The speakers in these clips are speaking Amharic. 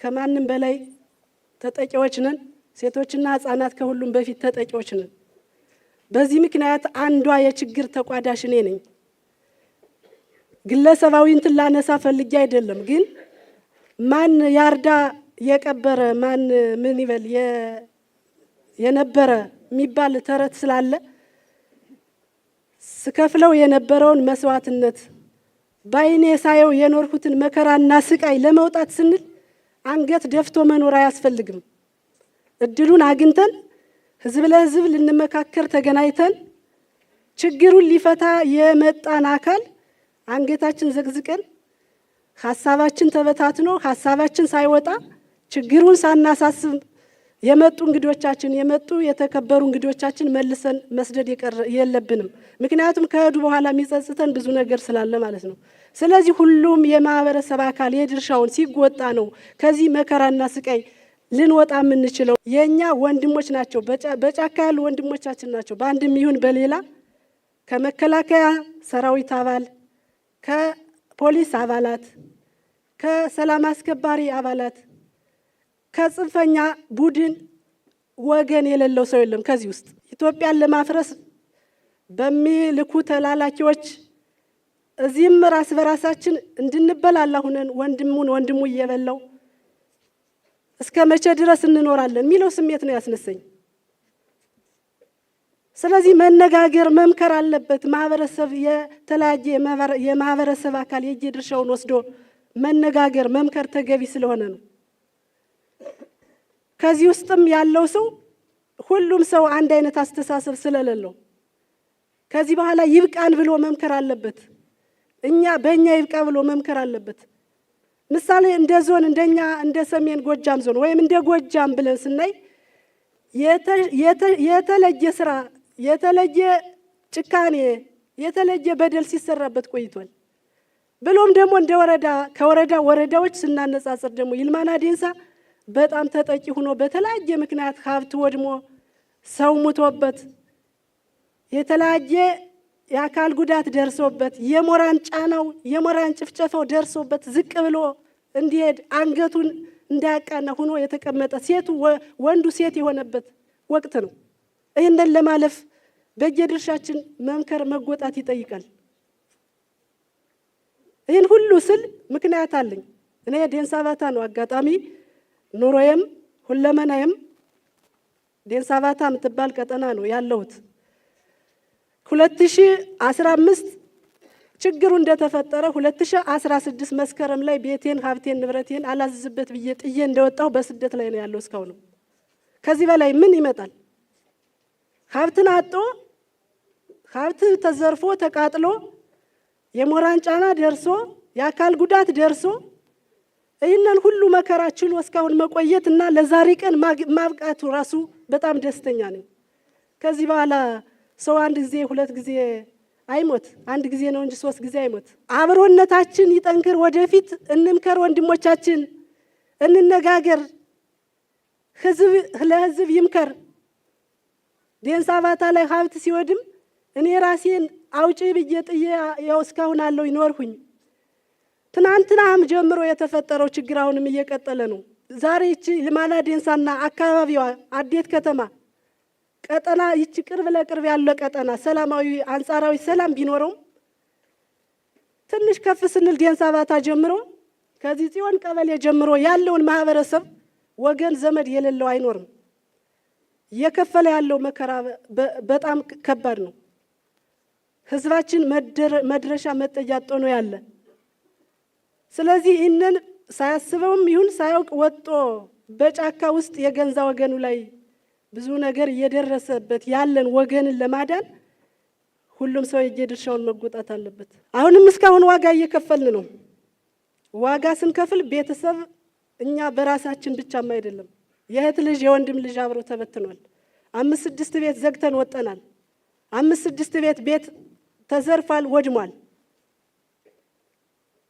ከማንም በላይ ተጠቂዎች ነን። ሴቶችና ህፃናት ከሁሉም በፊት ተጠቂዎች ነን። በዚህ ምክንያት አንዷ የችግር ተቋዳሽ እኔ ነኝ። ግለሰባዊ እንትን ላነሳ ፈልጌ አይደለም፣ ግን ማን ያርዳ የቀበረ ማን ምን ይበል የነበረ የሚባል ተረት ስላለ ስከፍለው የነበረውን መስዋዕትነት ባይኔ ሳየው የኖርኩትን መከራና ስቃይ ለመውጣት ስንል አንገት ደፍቶ መኖር አያስፈልግም። እድሉን አግኝተን ህዝብ ለህዝብ ልንመካከር ተገናኝተን ችግሩን ሊፈታ የመጣን አካል አንገታችን ዘግዝቀን ሐሳባችን ተበታትኖ ሐሳባችን ሳይወጣ ችግሩን ሳናሳስብ የመጡ እንግዶቻችን የመጡ የተከበሩ እንግዶቻችን መልሰን መስደድ የለብንም። ምክንያቱም ከሄዱ በኋላ የሚጸጽተን ብዙ ነገር ስላለ ማለት ነው። ስለዚህ ሁሉም የማህበረሰብ አካል የድርሻውን ሲወጣ ነው ከዚህ መከራና ስቃይ ልንወጣ የምንችለው። የኛ ወንድሞች ናቸው፣ በጫካ ያሉ ወንድሞቻችን ናቸው። በአንድም ይሁን በሌላ ከመከላከያ ሰራዊት አባል፣ ከፖሊስ አባላት፣ ከሰላም አስከባሪ አባላት፣ ከጽንፈኛ ቡድን ወገን የሌለው ሰው የለም። ከዚህ ውስጥ ኢትዮጵያን ለማፍረስ በሚልኩ ተላላኪዎች እዚህም ራስ በራሳችን እንድንበላላ ሁነን ወንድሙ እየበላው እስከ መቼ ድረስ እንኖራለን የሚለው ስሜት ነው ያስነሰኝ። ስለዚህ መነጋገር መምከር አለበት ማህበረሰብ። የተለያየ የማህበረሰብ አካል የየድርሻውን ወስዶ መነጋገር መምከር ተገቢ ስለሆነ ነው። ከዚህ ውስጥም ያለው ሰው ሁሉም ሰው አንድ አይነት አስተሳሰብ ስለሌለው ከዚህ በኋላ ይብቃን ብሎ መምከር አለበት። በእኛ ይብቃ ብሎ መምከር አለበት። ምሳሌ እንደ ዞን እንደኛ እንደ ሰሜን ጎጃም ዞን ወይም እንደ ጎጃም ብለን ስናይ የተለየ ስራ፣ የተለየ ጭካኔ፣ የተለየ በደል ሲሰራበት ቆይቷል። ብሎም ደግሞ እንደ ወረዳዎች ስናነጻጽር ደግሞ ይልማና ዴንሳ በጣም ተጠቂ ሆኖ በተለያየ ምክንያት ሀብት ወድሞ ሰው ሙቶበት የተለያየ የአካል ጉዳት ደርሶበት የሞራን ጫናው የሞራን ጭፍጨፋው ደርሶበት ዝቅ ብሎ እንዲሄድ አንገቱን እንዳያቃና ሆኖ የተቀመጠ ወንዱ ሴት የሆነበት ወቅት ነው። ይህንን ለማለፍ በየድርሻችን መምከር መጎጣት ይጠይቃል። ይህን ሁሉ ስል ምክንያት አለኝ። እኔ ዴንሳ ባታ ነው አጋጣሚ ኑሮዬም ሁለመናዬም ዴንሳ ባታ የምትባል ቀጠና ነው ያለሁት። 2015 ችግሩ እንደተፈጠረ 2016 መስከረም ላይ ቤቴን ሀብቴን ንብረቴን አላዝዝበት ብዬ ጥዬ እንደወጣሁ በስደት ላይ ነው ያለው እስካሁን። ከዚህ በላይ ምን ይመጣል? ሀብትን አጦ ሀብት ተዘርፎ ተቃጥሎ የሞራን ጫና ደርሶ የአካል ጉዳት ደርሶ ይህንን ሁሉ መከራ ችሎ እስካሁን መቆየት እና ለዛሬ ቀን ማብቃቱ ራሱ በጣም ደስተኛ ነኝ። ከዚህ በኋላ ሰው አንድ ጊዜ ሁለት ጊዜ አይሞት፣ አንድ ጊዜ ነው እንጂ 3 ጊዜ አይሞት። አብሮነታችን ይጠንክር፣ ወደፊት እንምከር፣ ወንድሞቻችን እንነጋገር፣ ህዝብ ለህዝብ ይምከር። ዴንሳ ባታ ላይ ሀብት ሲወድም እኔ ራሴን አውጪ ብዬ ጥዬ ያው እስካሁን አለው ይኖርሁኝ። ትናንትናም ጀምሮ የተፈጠረው ችግር አሁንም እየቀጠለ ነው። ዛሬ ይቺ ይልማና ዴንሳና አካባቢዋ አዴት ከተማ ቀጠና ይቺ ቅርብ ለቅርብ ያለው ቀጠና ሰላማዊ አንጻራዊ ሰላም ቢኖረው ትንሽ ከፍ ስንል ዴንሳ ባታ ጀምሮ ከዚህ ጽዮን ቀበሌ ጀምሮ ያለውን ማህበረሰብ ወገን ዘመድ የሌለው አይኖርም። እየከፈለ ያለው መከራ በጣም ከባድ ነው። ህዝባችን መድረሻ መጠጊያ አጥቶ ነው ያለ። ስለዚህ ይህንን ሳያስበውም ይሁን ሳያውቅ ወጦ በጫካ ውስጥ የገንዛ ወገኑ ላይ ብዙ ነገር እየደረሰበት ያለን ወገንን ለማዳን ሁሉም ሰው የየድርሻውን መጎጣት አለበት። አሁንም እስካሁን ዋጋ እየከፈልን ነው። ዋጋ ስንከፍል ቤተሰብ እኛ በራሳችን ብቻም አይደለም፣ የእህት ልጅ የወንድም ልጅ አብሮ ተበትኗል። 5-6 ቤት ዘግተን ወጠናል። 5-6 ቤት ተዘርፏል፣ ወድሟል።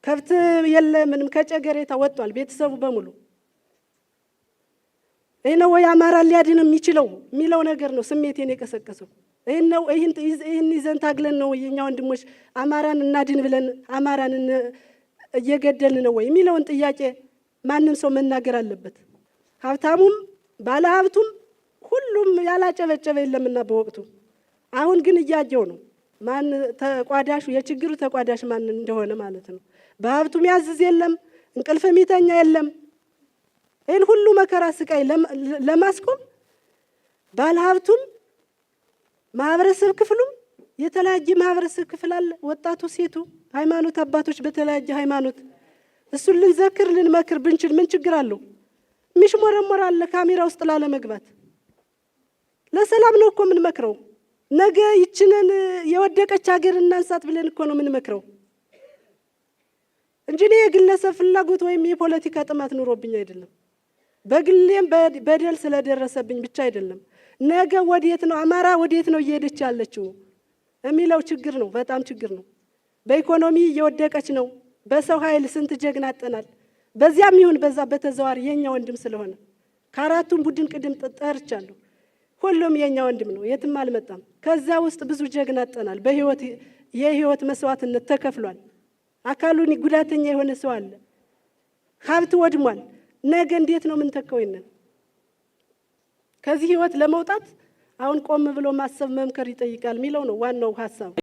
ከብት የለ ምንም ከጨገሬታ ወጥቷል ቤተሰቡ በሙሉ። ይህ ነው ወይ አማራ ሊያድን የሚለው ነገር ነው ስሜቴን የቀሰቀሰው። ይህን ይዘን ታግለን ነው የኛ ወንድሞች አማራን እናድን ብለን አማራን እየገደልን ነው ወይ የሚለውን ጥያቄ ማንም ሰው መናገር አለበት። ሀብታሙም ባለሀብቱም ሁሉም ያላጨበጨበ የለምና በወቅቱ። አሁን ግን እያየው ነው ማን ተቋዳሹ የችግሩ ተቋዳሽ ማን እንደሆነ ማለት ነው። በሀብቱም ያዝዝ የለም፣ እንቅልፍ የሚተኛ የለም። ይህን ሁሉ መከራ ስቃይ ለማስቆም ባለሀብቱም ማህበረሰብ ክፍሉም የተለያየ ማህበረሰብ ክፍል አለ። ወጣቱ፣ ሴቱ፣ ሃይማኖት አባቶች በተለያየ ሃይማኖት እሱን ልንዘክር ልንመክር ብንችል ምን ችግር አለው? ሚሽሞረሞር አለ ካሜራ ውስጥ ላለመግባት። ለሰላም ነው እኮ ምን መክረው። ነገ ይችንን የወደቀች ሀገር እናንሳት ብለን እኮ ነው ምን መክረው እንጂ የግለሰብ ፍላጎት ወይም የፖለቲካ ጥማት ኑሮብኝ አይደለም። በግሌም በደል ስለደረሰብኝ ብቻ አይደለም። ነገ ወዴት ነው አማራ ወዴት ነው እየሄደች ያለችው የሚለው ችግር ነው። በጣም ችግር ነው። በኢኮኖሚ እየወደቀች ነው። በሰው ኃይል ስንት ጀግና አጠናል። በዚያም ይሁን በዛ በተዘዋሪ የኛ ወንድም ስለሆነ ከአራቱም ቡድን ቅድም ጠርቻለሁ። ሁሉም የኛ ወንድም ነው፣ የትም አልመጣም። ከዛ ውስጥ ብዙ ጀግና አጠናል። በህይወት የህይወት መስዋዕትነት ተከፍሏል። አካሉን ጉዳተኛ የሆነ ሰው አለ። ሀብት ወድሟል። ነገ እንዴት ነው ምን ተከውይነን? ከዚህ ህይወት ለመውጣት አሁን ቆም ብሎ ማሰብ መምከር ይጠይቃል የሚለው ነው ዋናው ሀሳብ።